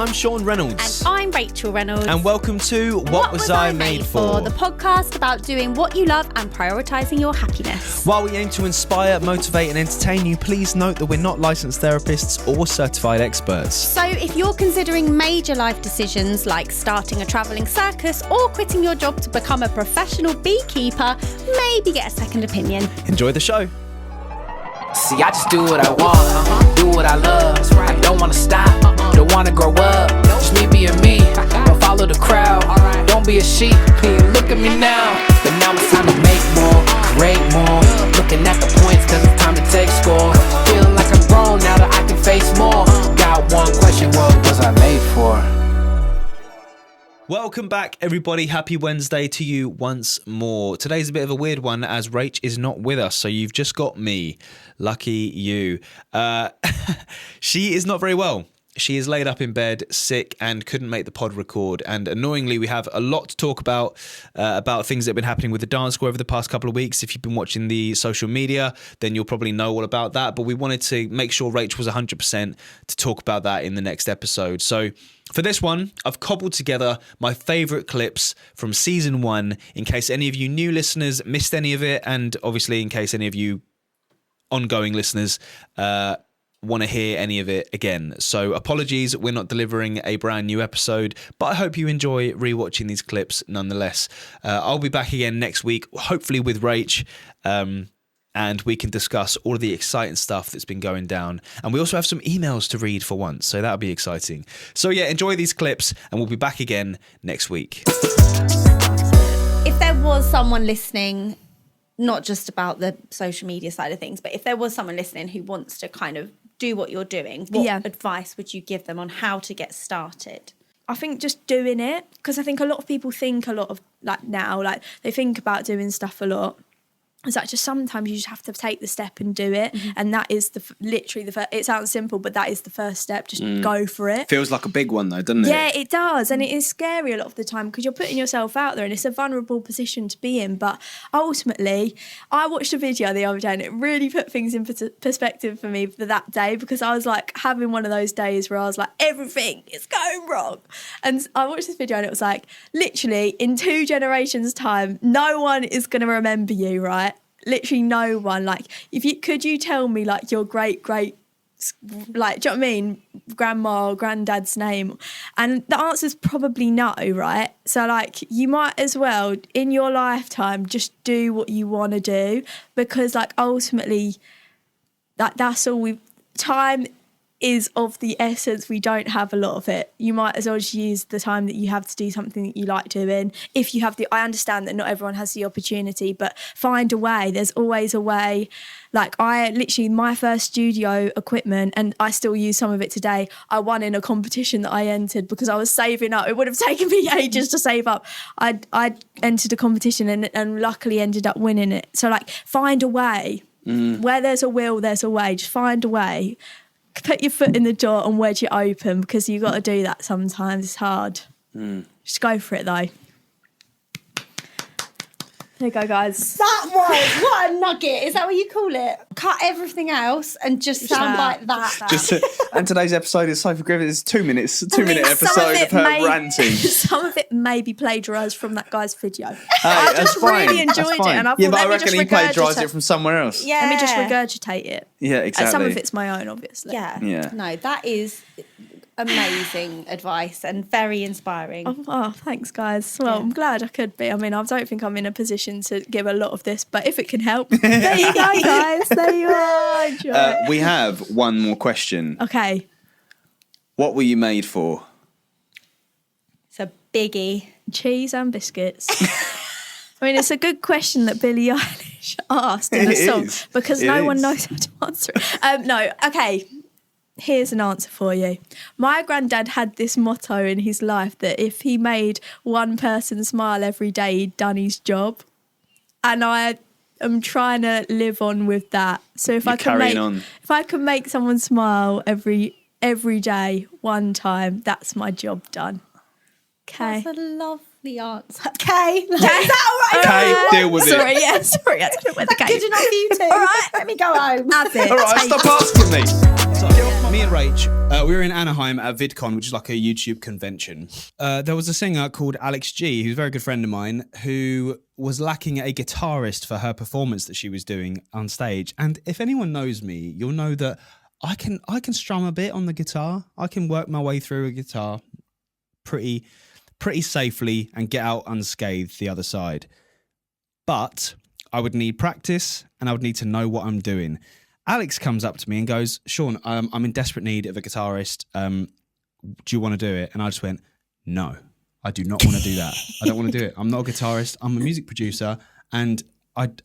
I'm Shaun Reynolds. And I'm Rachael Reynolds. And welcome to What Was I Made For? The podcast about doing what you love and prioritising your happiness. While we aim to inspire, motivate and entertain you, please note that we're not licensed therapists or certified experts. So if you're considering major life decisions like starting a travelling circus or quitting your job to become a professional beekeeper, maybe get a second opinion. Enjoy the show. See, I just do what I want, do what I love. I don't wanna stop, don't wanna grow up. Just me being me, don't follow the crowd. Don't be a sheep, look at me now. But now it's time to make more, create more. Looking at the points, cause it's time to take score. Feeling like I'm grown now that I can face more. Got one question, what was I made for? Welcome back, everybody. Happy Wednesday to you once more. Today's a bit of a weird one as Rach is not with us, so you've just got me. Lucky you. She is not very well. She is laid up in bed, sick, and couldn't make the pod record. And annoyingly, we have a lot to talk about things that have been happening with the dance school over the past couple of weeks. If you've been watching the social media, then you'll probably know all about that. But we wanted to make sure Rach was 100% to talk about that in the next episode. So for this one, I've cobbled together my favourite clips from season 1 in case any of you new listeners missed any of it, and obviously in case any of you ongoing listeners want to hear any of it again. So apologies, we're not delivering a brand new episode, but I hope you enjoy rewatching these clips nonetheless. I'll be back again next week, hopefully with Rach, and we can discuss all of the exciting stuff that's been going down. And we also have some emails to read for once, so that'll be exciting. So yeah, enjoy these clips, and we'll be back again next week. If there was someone listening, not just about the social media side of things, but if there was someone listening who wants to kind of do what you're doing, what advice would you give them on how to get started? I think just doing it, because I think a lot of people think a lot of they think about doing stuff a lot. It's like just sometimes you just have to take the step and do it, and that is literally the first. It sounds simple, but that is the first step. Just go for it. Feels like a big one though, doesn't it? Yeah, it does, and it is scary a lot of the time because you're putting yourself out there, and it's a vulnerable position to be in. But ultimately, I watched a video the other day, and it really put things in perspective for me for that day, because I was like having one of those days where I was like, everything is going wrong, and I watched this video, and it was like, literally in 2 generations' time, no one is going to remember you, right? Literally no one. Like, could you tell me like your great, like, do you know what I mean? Grandma or granddad's name? And the answer's probably no, right? So like, you might as well in your lifetime just do what you want to do, because like ultimately that's all time is of the essence. We don't have a lot of it. You might as well just use the time that you have to do something that you like doing. If you have I understand that not everyone has the opportunity, but find a way. There's always a way. Like my first studio equipment, and I still use some of it today, I won in a competition that I entered because I was saving up. It would have taken me ages to save up. I entered a competition and luckily ended up winning it. So like, find a way. Where there's a will, there's a way. Just find a way. Put your foot in the door and wedge it open, because you've got to do that sometimes. It's hard. Just go for it, though. There you go, guys. That was, what a nugget. Is that what you call it? Cut everything else and just sound like that. And today's episode is Sophie Griffith's 2 minute episode of her ranting. Some of it may be plagiarised from that guy's video. Hey, I just really enjoyed it, and I thought, but I reckon he plagiarised it from somewhere else. Yeah. Let me just regurgitate it. Yeah, exactly. Some of it's my own, obviously. Yeah. No, that is amazing advice and very inspiring. Oh, thanks, guys. Well, I'm glad I could be. I mean, I don't think I'm in a position to give a lot of this, but if it can help, there you go, guys. There you are. Enjoy. We have one more question. Okay. What were you made for? It's a biggie. Cheese and biscuits. I mean, it's a good question that Billie Eilish asked in a song, because no one knows how to answer it. No, okay. Here's an answer for you. My granddad had this motto in his life that if he made one person smile every day, he'd done his job. And I am trying to live on with that. So if I can make someone smile every day, one time, that's my job done. Okay. That's a lovely answer. Okay. Is that all right? Okay, deal with it. Sorry, I had to with the Good enough for you two. All right, let me go home. That's it. All right, stop asking me. So, me and Rach Rach, we were in Anaheim at VidCon, which is like a YouTube convention. There was a singer called Alex G, who's a very good friend of mine, who was lacking a guitarist for her performance that she was doing on stage. And if anyone knows me, you'll know that I can strum a bit on the guitar. I can work my way through a guitar pretty safely and get out unscathed the other side. But I would need practice and I would need to know what I'm doing. Alex comes up to me and goes, Shaun, I'm in desperate need of a guitarist. Do you want to do it? And I just went, no, I do not want to do that. I don't want to do it. I'm not a guitarist. I'm a music producer and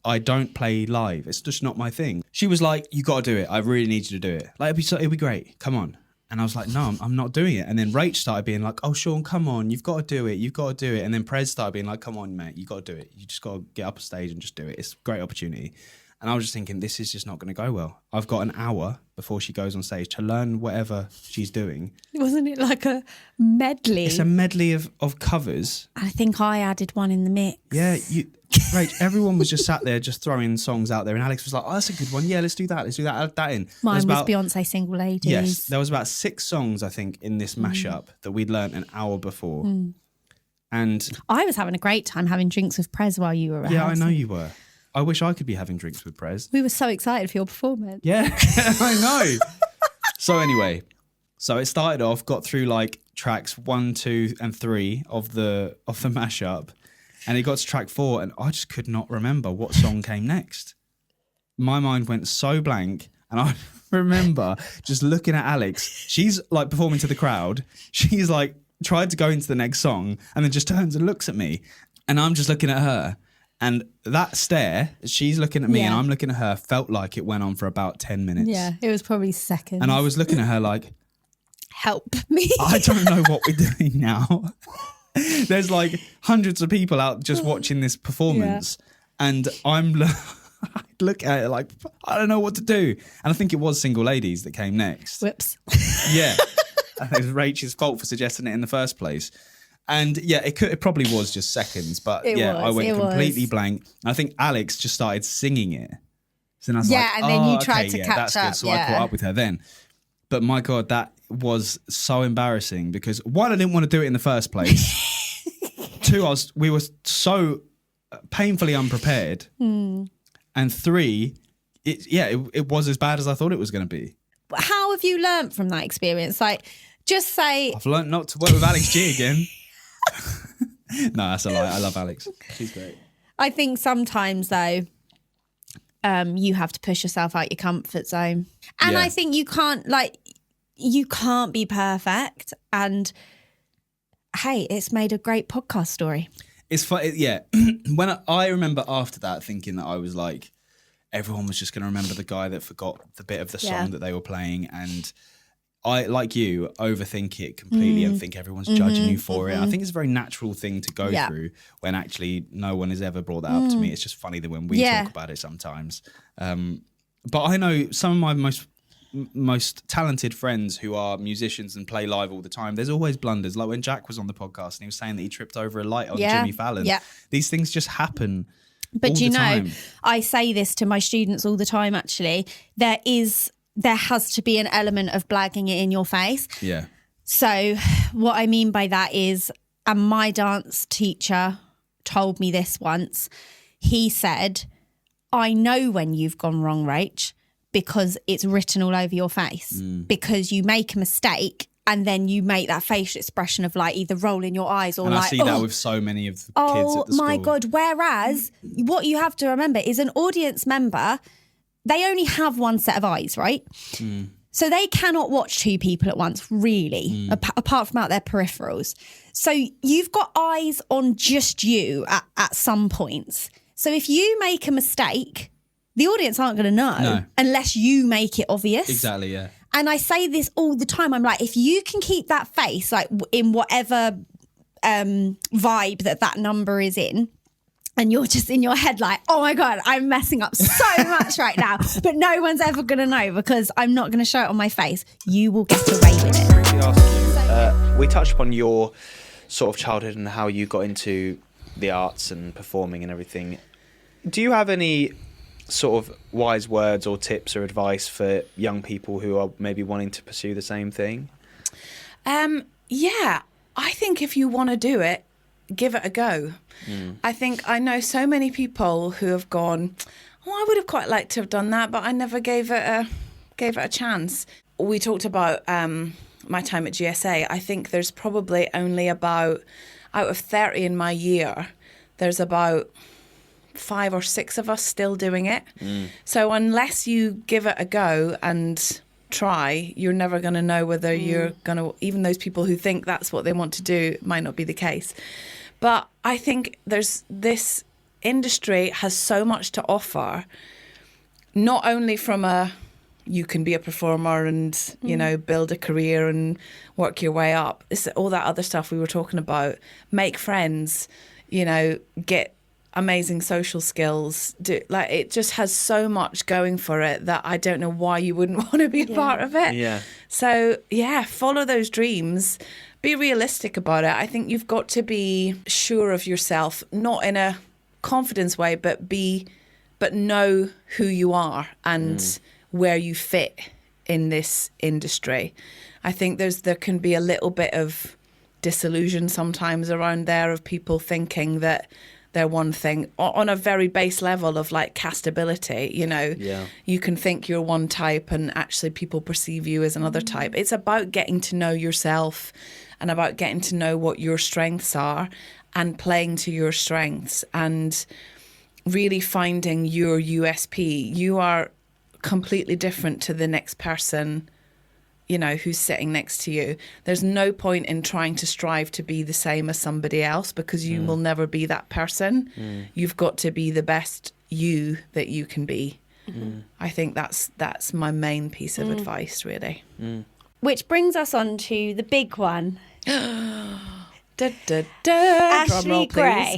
I don't play live. It's just not my thing. She was like, you got to do it. I really need you to do it. Like, it'd be great. Come on. And I was like, no, I'm not doing it. And then Rach started being like, oh, Shaun, come on. You've got to do it. You've got to do it. And then Prez started being like, come on, mate. You got to do it. You just got to get up a stage and just do it. It's a great opportunity. And I was just thinking, this is just not going to go well. I've got an hour before she goes on stage to learn whatever she's doing. Wasn't it like a medley? It's a medley of covers. I think I added one in the mix. Yeah, Rach, everyone was just sat there just throwing songs out there. And Alex was like, oh, that's a good one. Yeah, let's do that. Let's do that. Add that in. Mine was Beyonce, Single Ladies. Yes, there was about 6 songs, I think, in this mashup that we'd learnt an hour before. And I was having a great time having drinks with Prez while you were rehearsing. Yeah, I know you were. I wish I could be having drinks with Prez. We were so excited for your performance. Yeah, I know. So anyway, it started off, got through like tracks 1, 2 and 3 of the mashup, and it got to track 4 and I just could not remember what song came next. My mind went so blank and I remember just looking at Alex. She's like performing to the crowd. She's like tried to go into the next song and then just turns and looks at me and I'm just looking at her. And that stare, she's looking at me and I'm looking at her, felt like it went on for about 10 minutes. Yeah, it was probably seconds. And I was looking at her like, help me. I don't know what we're doing now. There's like hundreds of people out just watching this performance. Yeah. And I look at it like, I don't know what to do. And I think it was Single Ladies that came next. Whoops. Yeah. I think it was Rach's fault for suggesting it in the first place. And yeah, it probably was just seconds, but I went completely blank. I think Alex just started singing it. So then I was like, and then you tried to catch up. Good. So I caught up with her then. But my God, that was so embarrassing because 1, I didn't want to do it in the first place. 2, we were so painfully unprepared. And 3, it was as bad as I thought it was going to be. How have you learnt from that experience? Like, just say... I've learnt not to work with Alex G again. No, that's a lie. I love Alex. She's great. I think sometimes though, you have to push yourself out your comfort zone. And I think you can't be perfect. And hey, it's made a great podcast story. It's fun. Yeah. When I remember after that thinking that I was like, everyone was just going to remember the guy that forgot the bit of the song that they were playing. And I, like you, overthink it completely and think everyone's judging you for it. I think it's a very natural thing to go through when actually no one has ever brought that up to me. It's just funny that when we talk about it sometimes. But I know some of my most talented friends who are musicians and play live all the time, there's always blunders. Like when Jack was on the podcast and he was saying that he tripped over a light on Jimmy Fallon. Yeah. These things just happen. But you know, I say this to my students all the time, actually. There has to be an element of blagging it in your face. Yeah. So what I mean by that is, and my dance teacher told me this once, he said, I know when you've gone wrong, Rach, because it's written all over your face. Because you make a mistake and then you make that facial expression of like either rolling your eyes or I see that with so many of the kids at the school. Oh my God. Whereas what you have to remember is an audience member, they only have one set of eyes, right? So they cannot watch 2 people at once, really, apart from out their peripherals. So you've got eyes on just you at some points. So if you make a mistake, the audience aren't going to know unless you make it obvious. Exactly, yeah. And I say this all the time. I'm like, if you can keep that face, like in whatever vibe that number is in, and you're just in your head like, oh my God, I'm messing up so much right now, but no one's ever going to know because I'm not going to show it on my face. You will get away with it. We touched upon your sort of childhood and how you got into the arts and performing and everything. Do you have any sort of wise words or tips or advice for young people who are maybe wanting to pursue the same thing? Yeah, I think if you want to do it, give it a go. I think I know so many people who have gone, oh, I would have quite liked to have done that, but I never gave it a chance. We talked about my time at GSA. I think there's probably only about, out of 30 in my year, there's about 5 or 6 of us still doing it. So unless you give it a go and try, you're never going to know whether you're going to, even those people who think that's what they want to do, might not be the case. But I think this industry has so much to offer, not only from you can be a performer and, you know, build a career and work your way up. It's all that other stuff we were talking about. Make friends, you know, get amazing social skills. It just has so much going for it that I don't know why you wouldn't want to be a part of it. Yeah. So, yeah, follow those dreams. Be realistic about it. I think you've got to be sure of yourself, not in a confidence way, but know who you are and where you fit in this industry. I think there can be a little bit of disillusion sometimes around there of people thinking that they're one thing on a very base level of like castability, you know. Yeah. You can think you're one type and actually people perceive you as another type. It's about getting to know yourself and about getting to know what your strengths are and playing to your strengths and really finding your USP. You are completely different to the next person, you know, who's sitting next to you. There's no point in trying to strive to be the same as somebody else because you will never be that person. You've got to be the best you that you can be. I think that's my main piece of advice, really. Which brings us on to the big one. Ashley Gray.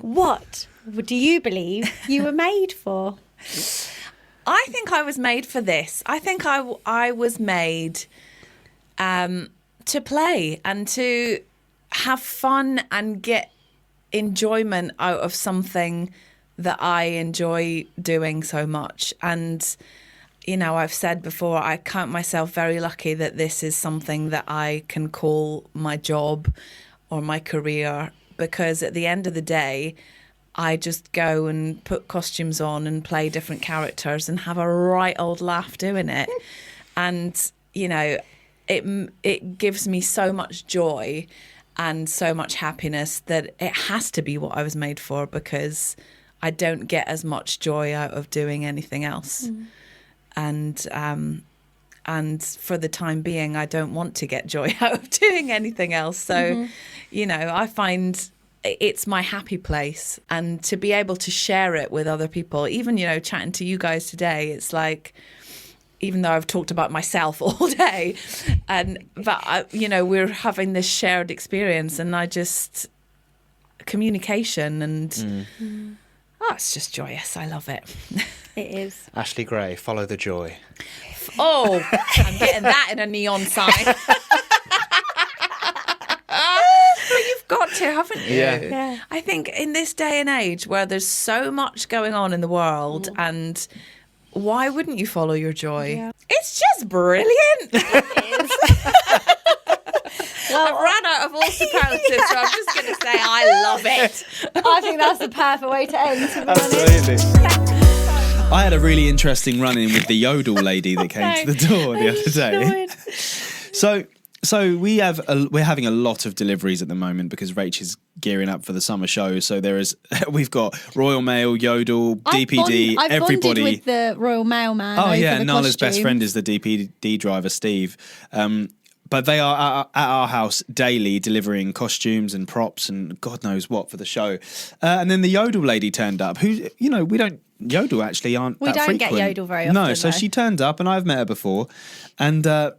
What do you believe you were made for? I think I was made for this. I think I was made to play and to have fun and get enjoyment out of something that I enjoy doing so much. And, you know, I've said before, I count myself very lucky that this is something that I can call my job or my career, because at the end of the day, I just go and put costumes on and play different characters and have a right old laugh doing it. And, you know, it gives me so much joy and so much happiness that it has to be what I was made for, because I don't get as much joy out of doing anything else. And for the time being, I don't want to get joy out of doing anything else. So, you know, I find it's my happy place, and to be able to share it with other people, even, you know, chatting to you guys today, it's like, even though I've talked about myself all day, but you know, we're having this shared experience, and communication and it's just joyous. I love it. It is. Ashley Gray, follow the joy. Oh, I'm getting that in a neon sign. You've got to, haven't you? Yeah. I think in this day and age where there's so much going on in the world, and why wouldn't you follow your joy? Yeah. It's just brilliant. It is. Well, I've run out of all superlatives, so I'm just going to say I love it. I think that's the perfect way to end, to be Absolutely. I had a really interesting run-in with the yodel lady that came to the door the other day. So we're having a lot of deliveries at the moment because Rach is gearing up for the summer show. So we've got Royal Mail, Yodel, DPD, I've everybody. bonded with the Royal Mailman. Oh yeah, the Nala's costume. best friend is the DPD driver, Steve. But they are at our house daily delivering costumes and props and God knows what for the show. And then the Yodel lady turned up, who, you know, Yodel actually aren't We that don't frequent. get Yodel very often. No, so though. she turned up and I've met her before. And I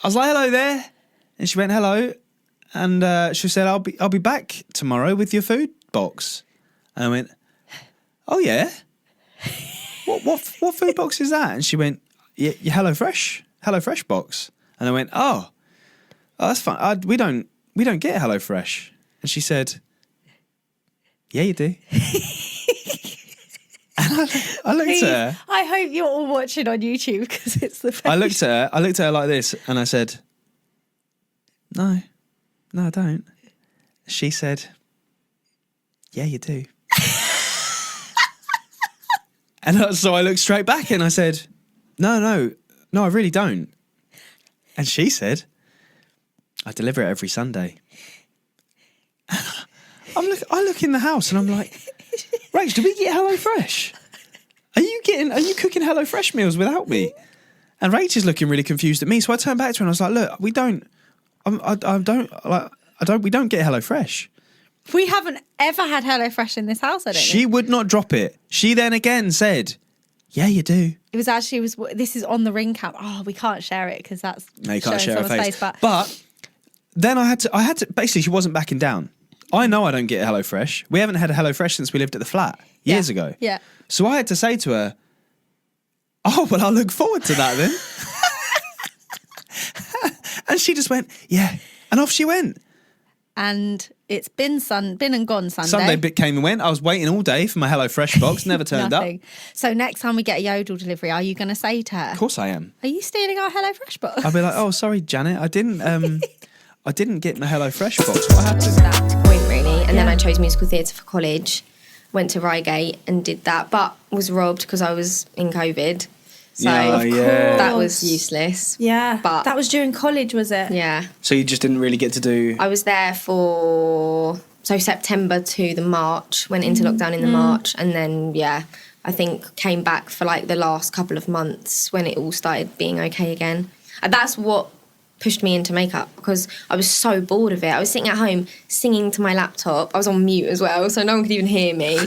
was like, hello there. And she went, hello. And she said, I'll be back tomorrow with your food box. And I went, oh yeah? What food box is that? And she went, your HelloFresh box. And I went, oh, that's fine. We don't get HelloFresh. And she said, yeah, you do. I looked at her. I hope you're all watching on YouTube because it's the best. I looked at her like this, and I said, no, I don't. She said, yeah, you do. And so I looked straight back and I said, no, I really don't. And she said, I deliver it every Sunday. I look in the house and I'm like, Rach, do we get HelloFresh? Are you cooking HelloFresh meals without me? And Rach is looking really confused at me. So I turned back to her and I was like, look, we don't get HelloFresh. We haven't ever had HelloFresh in this house, I don't She think. would not drop it. She then again said, yeah, you do. It was actually, this is on the Ring cam. Oh, we can't share it because that's No, you can't showing share her someone's face. face. But then I had to, basically she wasn't backing down. I know I don't get HelloFresh. We haven't had a HelloFresh since we lived at the flat years ago. Yeah. So I had to say to her, oh, well, I'll look forward to that then. And she just went, yeah. And off she went. And it's been and gone Sunday. Sunday bit came and went. I was waiting all day for my HelloFresh box. Never turned up. So next time we get a Yodel delivery, are you going to say to her, Of course I am. are you stealing our HelloFresh box? I'll be like, oh, sorry, Janet. I didn't get my HelloFresh box. What happened? That point really, and then I chose musical theatre for college, went to Reigate and did that, but was robbed because I was in COVID, so that was useless. Yeah, but that was during college, was it? Yeah. So you just didn't really get to do... I was there for September to the March, went into lockdown in the March, and then I think came back for like the last couple of months when it all started being okay again. And that's what pushed me into makeup, because I was so bored of it. I was sitting at home singing to my laptop. I was on mute as well, so no one could even hear me,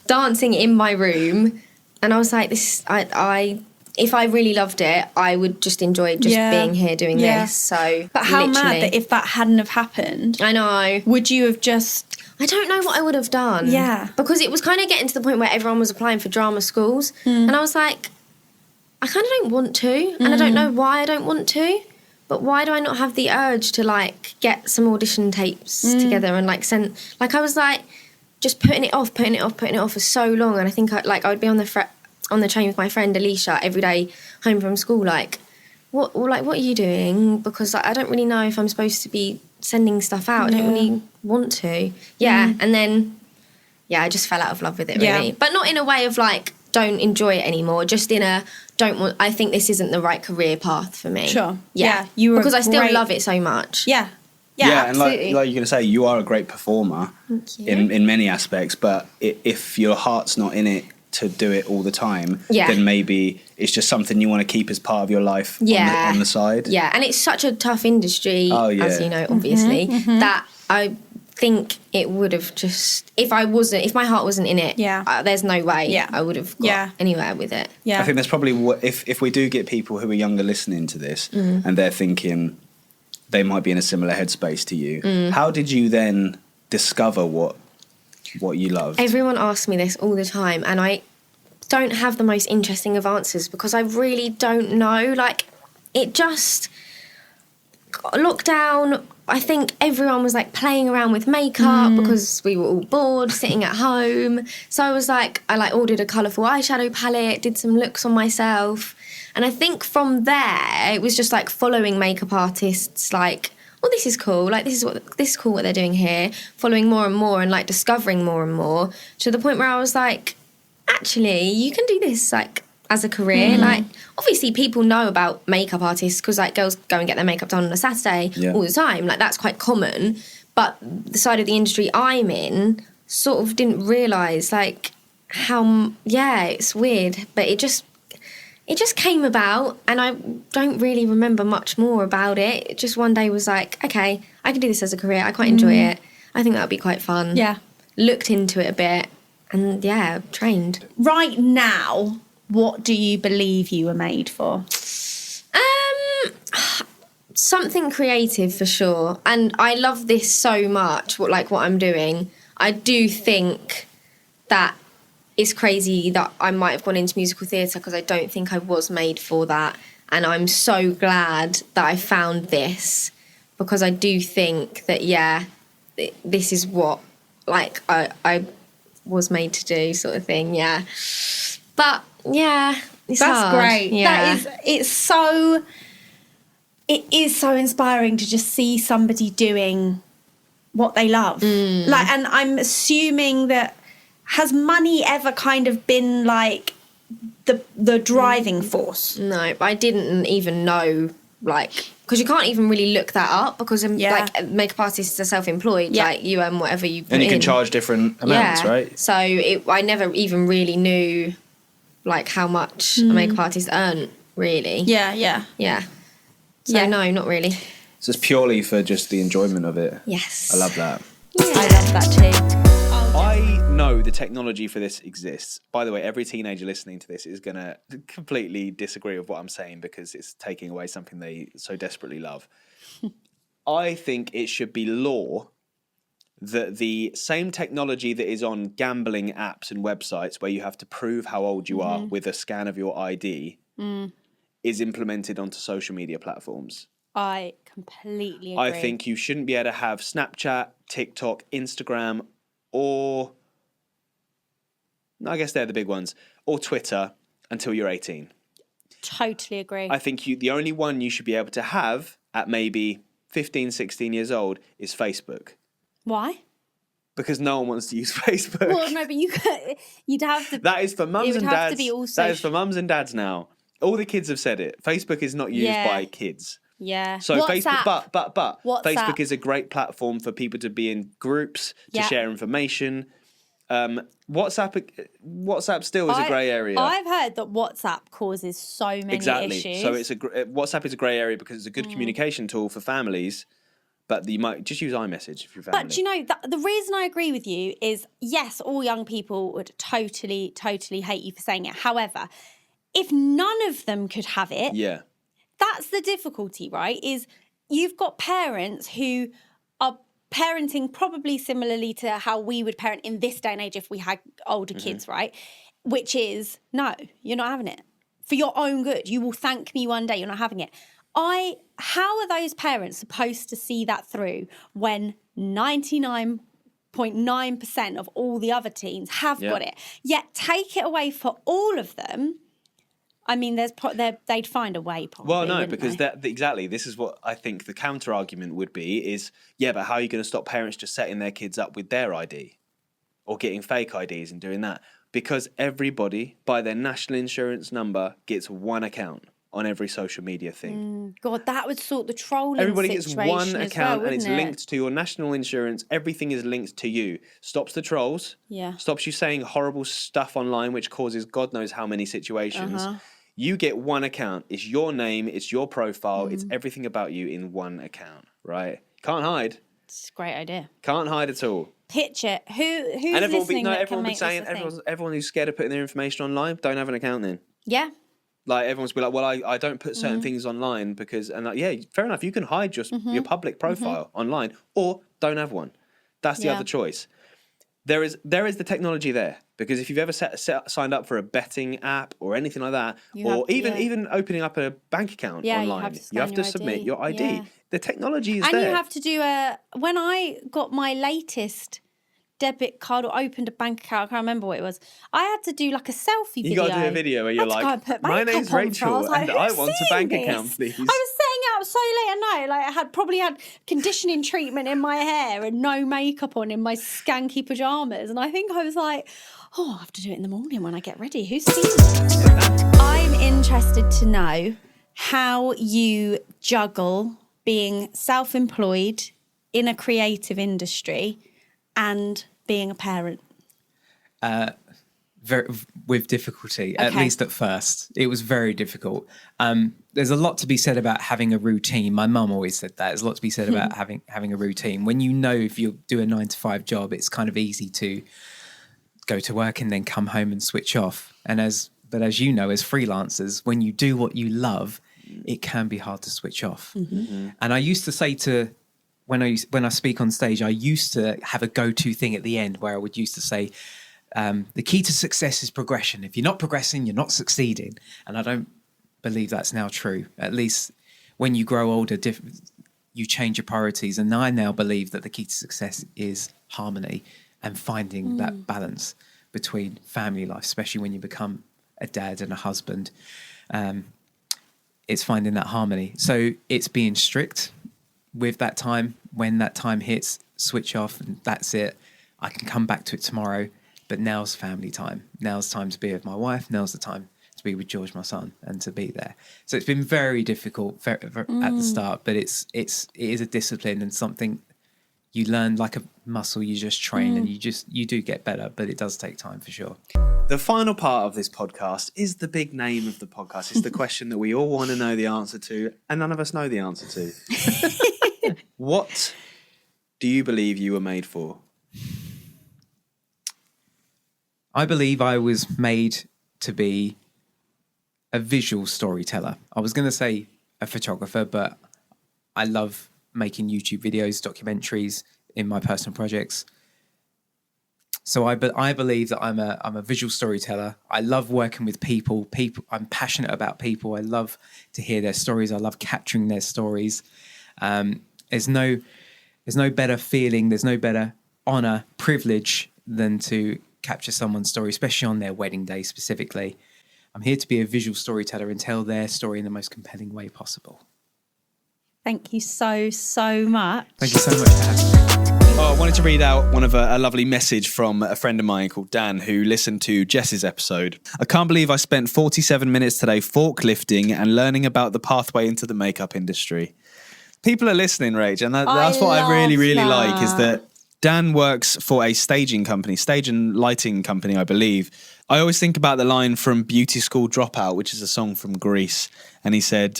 dancing in my room. And I was like, if I really loved it, I would just enjoy just being here doing this. So, but how mad that if that hadn't have happened, I know, would you have just... I don't know what I would have done. Yeah. Because it was kind of getting to the point where everyone was applying for drama schools. And I was like, I kind of don't want to. And I don't know why I don't want to. But why do I not have the urge to, like, get some audition tapes together and, like, send... Like, I was, like, just putting it off for so long. And I think, I would be on the train with my friend Alicia every day home from school, like, what are you doing? Because I don't really know if I'm supposed to be sending stuff out. I don't really want to. Yeah, and then, I just fell out of love with it, really. But not in a way of, like, don't enjoy it anymore, just in a I think this isn't the right career path for me. Sure. Yeah. You were because I still love it so much. Yeah, and absolutely. like you're going to say, you are a great performer in many aspects, but if your heart's not in it to do it all the time, then maybe it's just something you want to keep as part of your life on the side. Yeah, and it's such a tough industry, as you know, obviously, that I think it would have just... If my heart wasn't in it, there's no way I would have got anywhere with it. I think there's probably... If we do get people who are younger listening to this and they're thinking they might be in a similar headspace to you, how did you then discover what you love? Everyone asks me this all the time, and I don't have the most interesting of answers because I really don't know. Like, it just... Lockdown, I think everyone was, like, playing around with makeup because we were all bored, sitting at home. So I was like, I ordered a colourful eyeshadow palette, did some looks on myself. And I think from there, it was just, like, following makeup artists, like... oh, this is cool, like, this is cool what they're doing here, following more and more and, like, discovering more and more, to the point where I was like, actually, you can do this, like, as a career. Like, obviously people know about makeup artists because, like, girls go and get their makeup done on a Saturday all the time, like, that's quite common, but the side of the industry I'm in sort of didn't realise, like, how, it's weird, but it just came about, and I don't really remember much more about it. It just one day was like, okay, I can do this as a career. I quite enjoy it. I think that would be quite fun. Yeah. Looked into it a bit, and trained. Right now, what do you believe you were made for? Something creative for sure. And I love this so much, what I'm doing. I do think that it's crazy that I might have gone into musical theatre because I don't think I was made for that. And I'm so glad that I found this, because I do think that, this is what, like, I was made to do, sort of thing, But yeah, it's That's hard. great. Yeah. It is so inspiring to just see somebody doing what they love. Like, and I'm assuming that, has money ever kind of been like the driving force? No, but I didn't even know, like, because you can't even really look that up because like makeup artists are self-employed. Like you earn whatever you put and you can in. charge different amounts, right? So I never even really knew like how much a makeup artist earned, really. Yeah. So no, not really. So it's purely for just the enjoyment of it. Yes. I love that. I love that too. I know the technology for this exists. By the way, every teenager listening to this is going to completely disagree with what I'm saying because it's taking away something they so desperately love. I think it should be law that the same technology that is on gambling apps and websites where you have to prove how old you are with a scan of your ID is implemented onto social media platforms. I completely agree. I think you shouldn't be able to have Snapchat, TikTok, Instagram, or I guess they're the big ones, or Twitter until you're 18. Totally agree. I think the only one you should be able to have at maybe 15, 16 years old is Facebook. Why? Because no one wants to use Facebook. Well, no, but you'd have to. That is for mums and have dads. to be also That is for mums and dads now. All the kids have said it. Facebook is not used by kids. Yeah. So WhatsApp. Facebook, but WhatsApp. Facebook is a great platform for people to be in groups, to share information. WhatsApp still is a grey area. I've heard that WhatsApp causes so many issues. So WhatsApp is a grey area because it's a good communication tool for families, but you might just use iMessage for your family. But do you know, the reason I agree with you is, yes, all young people would totally hate you for saying it. However, if none of them could have it, that's the difficulty, right? Is you've got parents who are parenting probably similarly to how we would parent in this day and age if we had older kids, right? Which is, no, you're not having it. For your own good. You will thank me one day, you're not having it. How are those parents supposed to see that through when 99.9% of all the other teens have got it? Yet take it away for all of them. I mean, they'd find a way, probably. Well, no, because exactly. This is what I think the counter argument would be: is but how are you going to stop parents just setting their kids up with their ID, or getting fake IDs and doing that? Because everybody, by their national insurance number, gets one account on every social media thing. God, that would sort the trolling. Everybody gets one account, and it's it? linked to your national insurance. Everything is linked to you. Stops the trolls. Yeah. Stops you saying horrible stuff online, which causes God knows how many situations. You get one account. It's your name. It's your profile. It's everything about you in one account, right? Can't hide. It's a great idea. Can't hide at all. Pitch it. Who's and everyone listening that can make saying, this a thing? everyone who's scared of putting their information online, don't have an account then. Yeah. Like everyone's be like, well, I don't put certain things online because, and fair enough. You can hide your public profile online, or don't have one. That's the other choice. There is the technology there, because if you've ever signed up for a betting app or anything like that, even opening up a bank account online, you have to submit your ID. Yeah. The technology is and there. And you have to do when I got my latest debit card or opened a bank account, I can't remember what it was, I had to do like a selfie video. You got to do a video where you're like, my name's Rachel and I want a bank account, please. I was setting it up so late at night, like I had probably had conditioning treatment in my hair and no makeup on in my skanky pajamas, and I think I was like, I have to do it in the morning when I get ready. Who's seen this? I'm interested to know how you juggle being self-employed in a creative industry and being a parent. With difficulty, at least at first. It was very difficult. There's a lot to be said about having a routine. My mum always said that. There's a lot to be said about having a routine. When you know if you do a 9-to-5 job, it's kind of easy to go to work and then come home and switch off. But as you know, as freelancers, when you do what you love, it can be hard to switch off. And I used to say when I speak on stage, I used to have a go-to thing at the end where I would used to say, the key to success is progression. If you're not progressing, you're not succeeding. And I don't believe that's now true. At least when you grow older, you change your priorities. And I now believe that the key to success is harmony and finding that balance between family life, especially when you become a dad and a husband. It's finding that harmony. So it's being strict with that time. When that time hits, switch off, and that's it. I can come back to it tomorrow, but now's family time. Now's time to be with my wife. Now's the time to be with George, my son, and to be there. So it's been very difficult at the start, but it is a discipline and something you learn like a muscle. You just train and you do get better, but it does take time for sure. The final part of this podcast is the big name of the podcast. It's the question that we all want to know the answer to, and none of us know the answer to. What do you believe you were made for? I believe I was made to be a visual storyteller. I was going to say a photographer, but I love making YouTube videos, documentaries in my personal projects. So I believe that I'm a visual storyteller. I love working with people. I'm passionate about people. I love to hear their stories. I love capturing their stories. There's no better feeling. There's no better honor, privilege than to capture someone's story, especially on their wedding day specifically. I'm here to be a visual storyteller and tell their story in the most compelling way possible. Thank you so much. Thank you so much for having me. Oh, I wanted to read out a lovely message from a friend of mine called Dan, who listened to Jess's episode. I can't believe I spent 47 minutes today forklifting and learning about the pathway into the makeup industry. People are listening, Rach, and that's what I really, really like, is that Dan works for a stage and lighting company, I believe. I always think about the line from Beauty School Dropout, which is a song from Greece. And he said,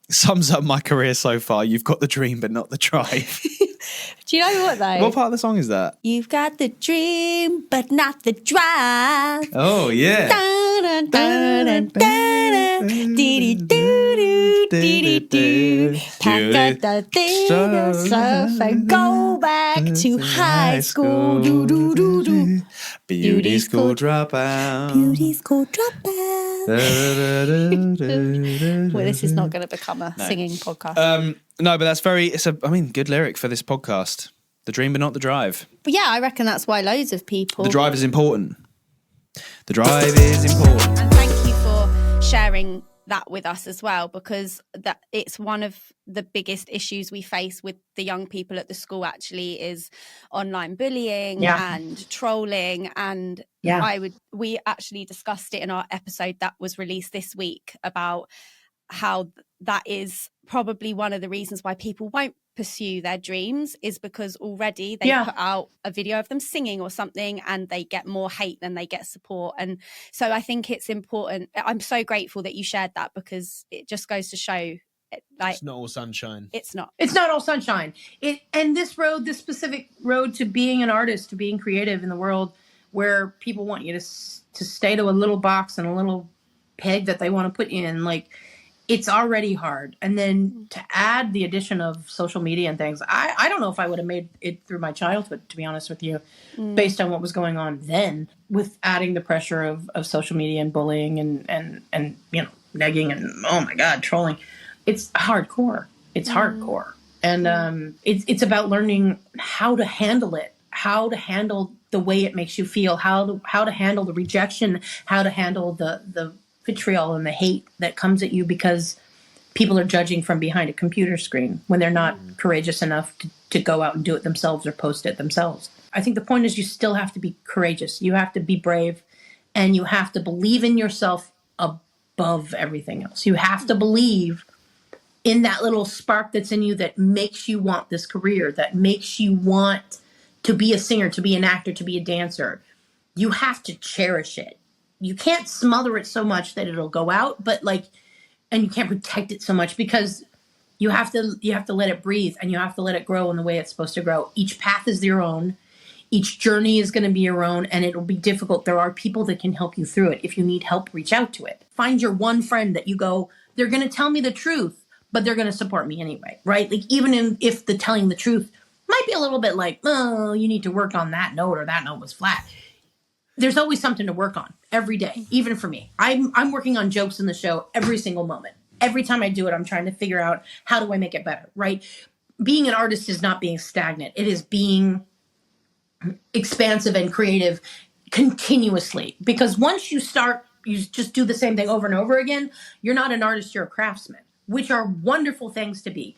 sums up my career so far. You've got the dream, but not the drive. Do you know what, though? What part of the song is that? You've got the dream, but not the drive. Oh, yeah. Pack up the things and go back to high school. Beauty School Dropout. Beauty School Dropout. Well, this is not going to become a singing podcast. No, but that's good lyric for this podcast. The dream, but not the drive. But yeah, I reckon that's why loads of people. The drive is important. The drive is important. And thank you for sharing that with us as well, because that it's one of the biggest issues we face with the young people at the school actually is online bullying and trolling. And we actually discussed it in our episode that was released this week about how that is probably one of the reasons why people won't pursue their dreams, is because already they put out a video of them singing or something and they get more hate than they get support. And so I think it's important. I'm so grateful that you shared that, because it just goes to show it's not all sunshine. It's not all sunshine. And this specific road to being an artist, to being creative in the world where people want you to stay to a little box and a little peg that they want to put you in, like, it's already hard. And then to add the addition of social media and things, I don't know if I would have made it through my childhood, to be honest with you, based on what was going on then, with adding the pressure of social media and bullying and negging and, oh my God, trolling. It's hardcore. It's hardcore. And it's about learning how to handle it, how to handle the way it makes you feel, how to handle the rejection, how to handle the vitriol and the hate that comes at you because people are judging from behind a computer screen when they're not courageous enough to go out and do it themselves or post it themselves. I think the point is you still have to be courageous. You have to be brave, and you have to believe in yourself above everything else. You have to believe in that little spark that's in you that makes you want this career, that makes you want to be a singer, to be an actor, to be a dancer. You have to cherish it. You can't smother it so much that it'll go out, and you can't protect it so much, because you have to let it breathe, and you have to let it grow in the way it's supposed to grow. Each path is your own. Each journey is going to be your own, and it'll be difficult. There are people that can help you through it. If you need help, reach out to it. Find your one friend that you go, they're going to tell me the truth, but they're going to support me anyway, right? Like, even if the telling the truth might be a little bit like, oh, you need to work on that note, or that note was flat. There's always something to work on every day, even for me. I'm working on jokes in the show every single moment. Every time I do it, I'm trying to figure out, how do I make it better, right? Being an artist is not being stagnant. It is being expansive and creative continuously. Because once you start just do the same thing over and over again, you're not an artist, you're a craftsman, which are wonderful things to be.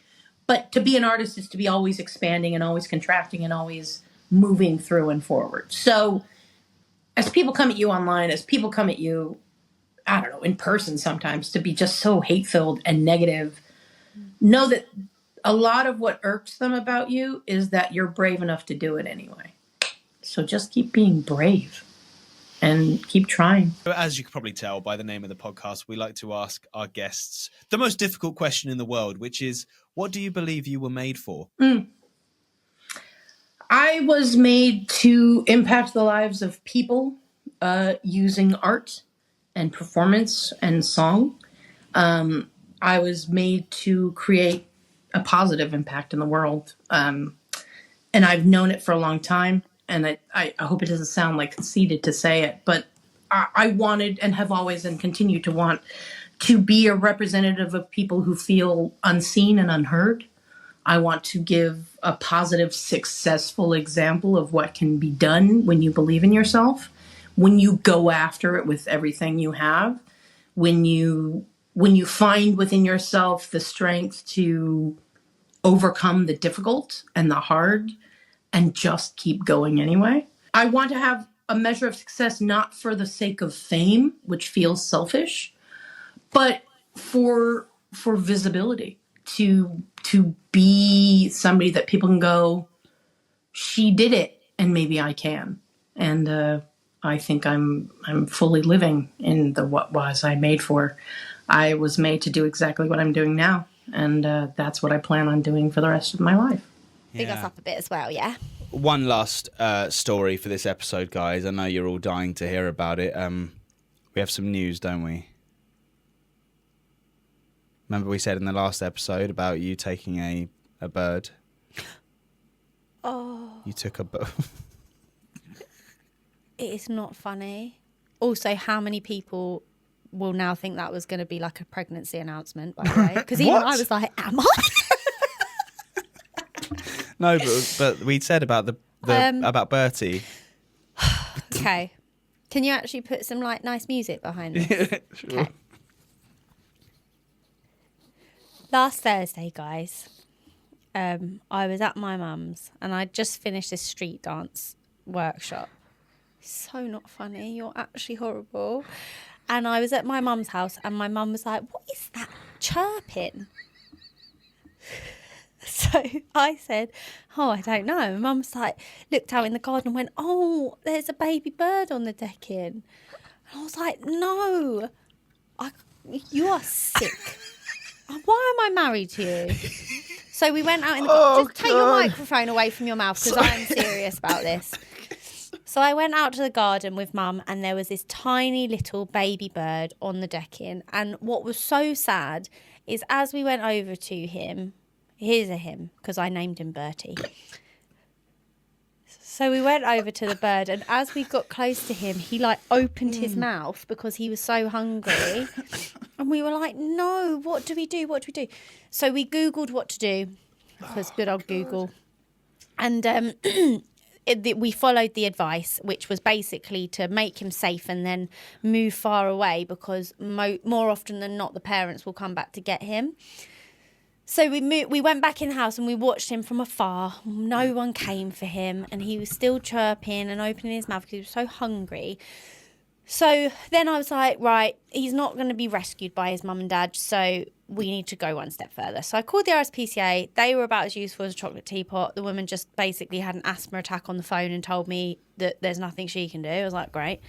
But to be an artist is to be always expanding and always contracting and always moving through and forward. So as people come at you online, as people come at you, I don't know, in person sometimes, to be just so hate-filled and negative, know that a lot of what irks them about you is that you're brave enough to do it anyway. So just keep being brave and keep trying. As you can probably tell by the name of the podcast, we like to ask our guests the most difficult question in the world, which is, what do you believe you were made for? I was made to impact the lives of people using art and performance and song. I was made to create a positive impact in the world. And I've known it for a long time. And I hope it doesn't sound like conceited to say it, but I wanted and have always and continue to want to be a representative of people who feel unseen and unheard. I want to give a positive, successful example of what can be done when you believe in yourself, when you go after it with everything you have, when you find within yourself the strength to overcome the difficult and the hard and just keep going anyway. I want to have a measure of success not for the sake of fame, which feels selfish, but for visibility, to be somebody that people can go, she did it, and maybe I can. And I think I'm fully living in the what was I made for. I was made to do exactly what I'm doing now, and that's what I plan on doing for the rest of my life. Big us up a bit as well, yeah? One last story for this episode, guys. I know you're all dying to hear about it. We have some news, don't we? Remember we said in the last episode about you taking a bird? Oh. You took a bird. It is not funny. Also, how many people will now think that was going to be like a pregnancy announcement, by the way? Because even I was like, am I? No, but we said about about Bertie. Okay. Can you actually put some like nice music behind this? Sure. Okay. Last Thursday, guys, I was at my mum's and I'd just finished this street dance workshop. So not funny. You're actually horrible. And I was at my mum's house and my mum was like, what is that chirping? So I said, oh, I don't know. My mum's like, looked out in the garden and went, oh, there's a baby bird on the decking. And I was like, no, you are sick. Why am I married to you? So we went out in the garden. Just take your microphone away from your mouth because I am serious about this. So I went out to the garden with mum and there was this tiny little baby bird on the decking. And what was so sad is as we went over to him, here's a him because I named him Bertie. So we went over to the bird and as we got close to him, he like opened his mouth because he was so hungry. And we were like, no, what do we do? What do we do? So we Googled what to do because good old Google. And we followed the advice, which was basically to make him safe and then move far away because more often than not, the parents will come back to get him. So we went back in the house and we watched him from afar. No one came for him and he was still chirping and opening his mouth because he was so hungry. So then I was like, right, he's not going to be rescued by his mum and dad, so we need to go one step further. So I called the RSPCA. They were about as useful as a chocolate teapot. The woman just basically had an asthma attack on the phone and told me that there's nothing she can do. I was like, great.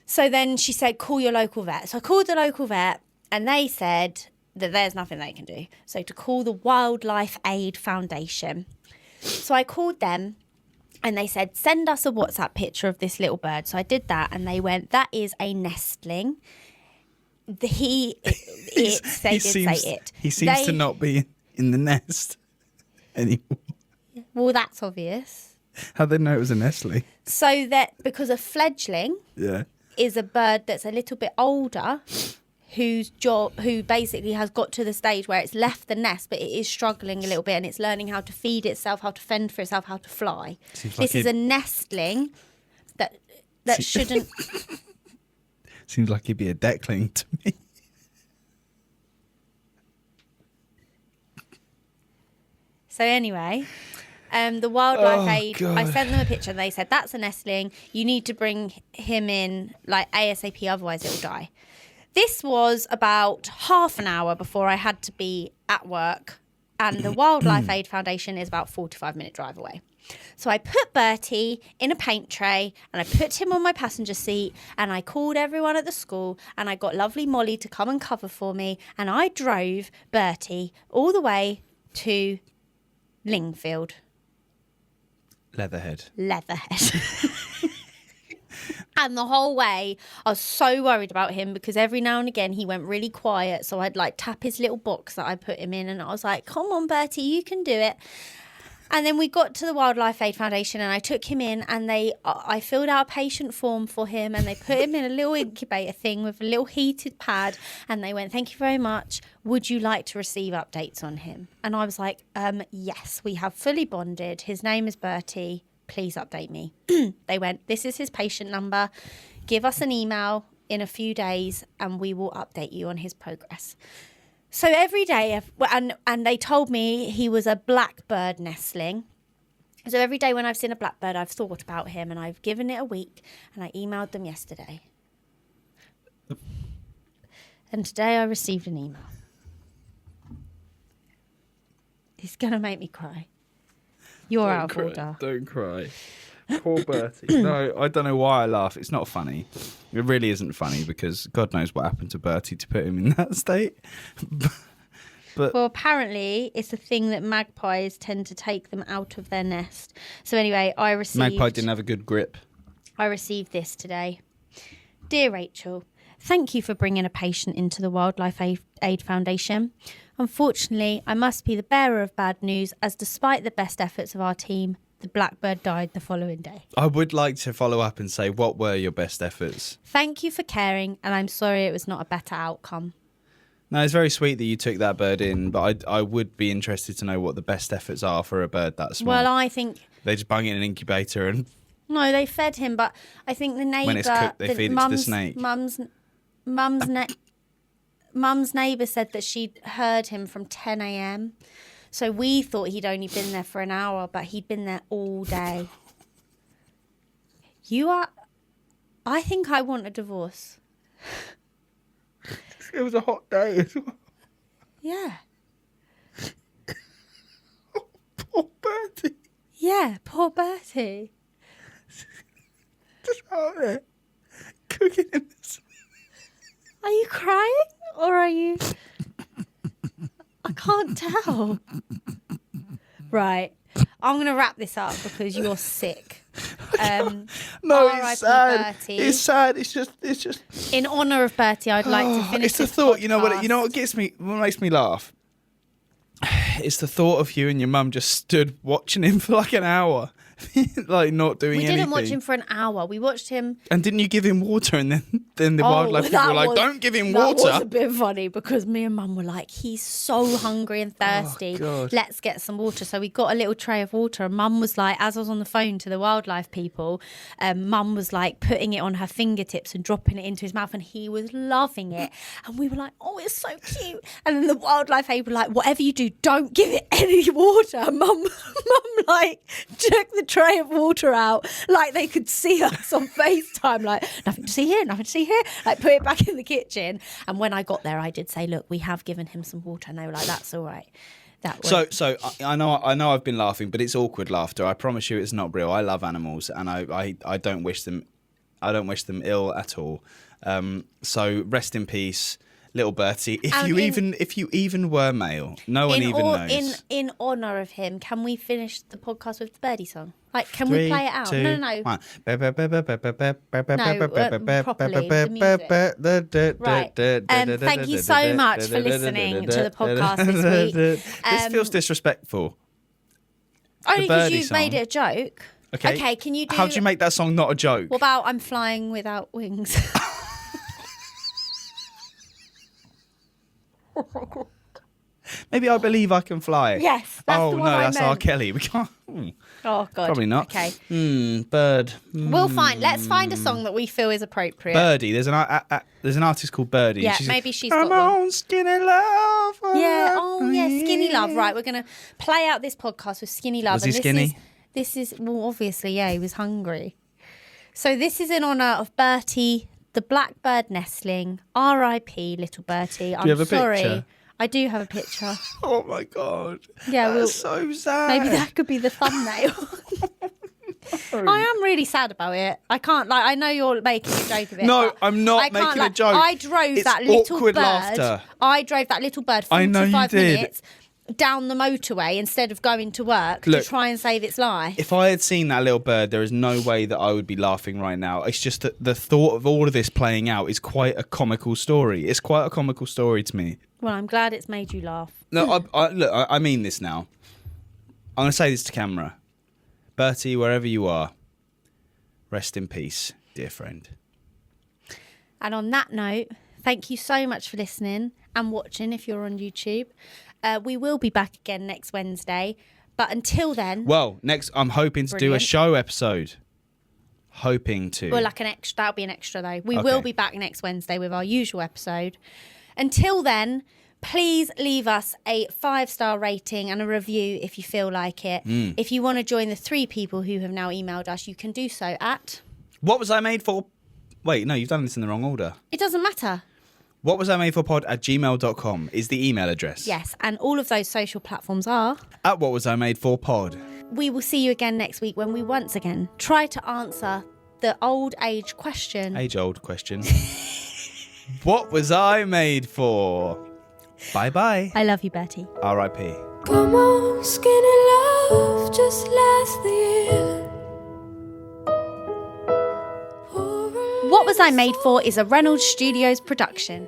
So then she said, call your local vet. So I called the local vet and they said that there's nothing they can do. So to call the Wildlife Aid Foundation. So I called them. And they said, send us a WhatsApp picture of this little bird. So I did that and they went, that is a nestling. He seems to not be in the nest anymore. Well, that's obvious. How'd they know it was a nestling? So that because a fledgling is a bird that's a little bit older, who basically has got to the stage where it's left the nest, but it is struggling a little bit and it's learning how to feed itself, how to fend for itself, how to fly. This is a nestling that shouldn't. Seems like he'd be a deckling to me. So anyway, the wildlife aid, I sent them a picture and they said, that's a nestling. You need to bring him in like ASAP, otherwise it'll die. This was about half an hour before I had to be at work, and the Wildlife Aid Foundation is about 45-minute drive away. So I put Bertie in a paint tray and I put him on my passenger seat, and I called everyone at the school, and I got lovely Molly to come and cover for me, and I drove Bertie all the way to Lingfield. Leatherhead. And the whole way, I was so worried about him because every now and again he went really quiet. So I'd like tap his little box that I put him in, and I was like, come on, Bertie, you can do it. And then we got to the Wildlife Aid Foundation and I took him in, and I filled out a patient form for him, and they put him in a little incubator thing with a little heated pad, and they went, thank you very much. Would you like to receive updates on him? And I was like, yes, we have fully bonded. His name is Bertie. Please update me. They went, this is his patient number. Give us an email in a few days and we will update you on his progress. So every day, and they told me he was a blackbird nestling. So every day when I've seen a blackbird, I've thought about him, and I've given it a week, and I emailed them yesterday. And today I received an email. It's going to make me cry. You're out of order. Don't cry. Poor Bertie. No, I don't know why I laugh. It's not funny. It really isn't funny because God knows what happened to Bertie to put him in that state. But well, apparently it's a thing that magpies tend to take them out of their nest. So anyway, Magpie didn't have a good grip. I received this today. Dear Rachael, thank you for bringing a patient into the Wildlife Aid Foundation. Unfortunately, I must be the bearer of bad news, as despite the best efforts of our team, the blackbird died the following day. I would like to follow up and say, what were your best efforts? Thank you for caring, and I'm sorry it was not a better outcome. No, it's very sweet that you took that bird in, but I would be interested to know what the best efforts are for a bird that small. Well, I think... They just bung it in an incubator and... No, they fed him, but I think the neighbour... When it's cooked, they feed it to the snake. Mum's neighbour said that she'd heard him from 10 a.m. So we thought he'd only been there for an hour, but he'd been there all day. I think I want a divorce. It was a hot day as well. Yeah. Poor Bertie. Yeah, poor Bertie. Just out there cooking in the sun. Are you crying or are you... I can't tell. Right. I'm going to wrap this up because you're sick. No, it's sad. Bertie. It's sad. It's just. In honour of Bertie, I'd like to finish It's the this thought. podcast. You know what makes me laugh? It's the thought of you and your mum just stood watching him for like an hour. Like not doing anything. We didn't watch him for an hour. We watched him. And didn't you give him water? And then the wildlife people were like, don't give him water. That was a bit funny because me and Mum were like, he's so hungry and thirsty. God. Let's get some water. So we got a little tray of water, and Mum was like, as I was on the phone to the wildlife people, Mum was like putting it on her fingertips and dropping it into his mouth, and he was loving it. And we were like, oh, it's so cute. And then the wildlife people were like, whatever you do, don't give it any water. And Mum like took the tray of water out like they could see us on FaceTime, like nothing to see here, like put it back in the kitchen. And when I got there, I did say, look, we have given him some water, and they were like, that's all right. So I know I've been laughing, but it's awkward laughter. I promise you it's not real. I love animals, and I don't wish them ill at all. So rest in peace, little Bertie. If you even were male, no one even knows. In honour of him, can we finish the podcast with the Birdie song? Like, can we play it out? No. Properly, the music. Right. Thank you so much for listening to the podcast this week. This feels disrespectful. Only because you've made it a joke. Okay, can you do... How'd you make that song not a joke? What about I'm Flying Without Wings? Maybe I Believe I Can Fly. Yes, that's oh the one no, I that's meant. R. Kelly. We can't. Oh God. Probably not. Okay. Bird. We'll find. Let's find a song that we feel is appropriate. Birdie. There's an artist called Birdie. Yeah, She's maybe she's Come got one. on, Skinny Love. Yeah. Oh yeah, Skinny Love. Right, we're gonna play out this podcast with Skinny Love. Was he skinny? This is well, obviously, yeah, he was hungry. So this is in honour of Bertie, the blackbird nestling. R.I.P. little Bertie. I'm you have a sorry. picture? I do have a picture. Oh my God. Yeah, That's so sad. maybe that could be the thumbnail. I am really sad about it. I can't, I know you're making a joke of it. No, but I'm not I can't, making a joke. I drove It's that little awkward bird. laughter. I drove that little bird I know you 45 did. minutes down the motorway instead of going to work Look, to try and save its life. If I had seen that little bird, there is no way that I would be laughing right now. It's just that the thought of all of this playing out is quite a comical story. It's quite a comical story to me. Well, I'm glad it's made you laugh. No, I mean this now. I'm going to say this to camera. Bertie, wherever you are, rest in peace, dear friend. And on that note, thank you so much for listening and watching if you're on YouTube. We will be back again next Wednesday. But until then... Well, next, I'm hoping to do a Brilliant. show episode. Hoping to. Well, like an extra. That'll be an extra, though. We Okay. will be back next Wednesday with our usual episode. Until then, please leave us a 5-star rating and a review if you feel like it. If you want to join the 3 people who have now emailed us, you can do so at... What was I made for? Wait, no, you've done this in the wrong order. It doesn't matter. What was I made for pod@gmail.com is the email address. Yes, and all of those social platforms are... At what was I made for pod. We will see you again next week when we once again try to answer the old age question. Age-old question. What was I made for? Bye-bye. I love you, Bertie. R.I.P. Come on, skinny love, just last the year. What Was I Made For is a Reynolds Studios production.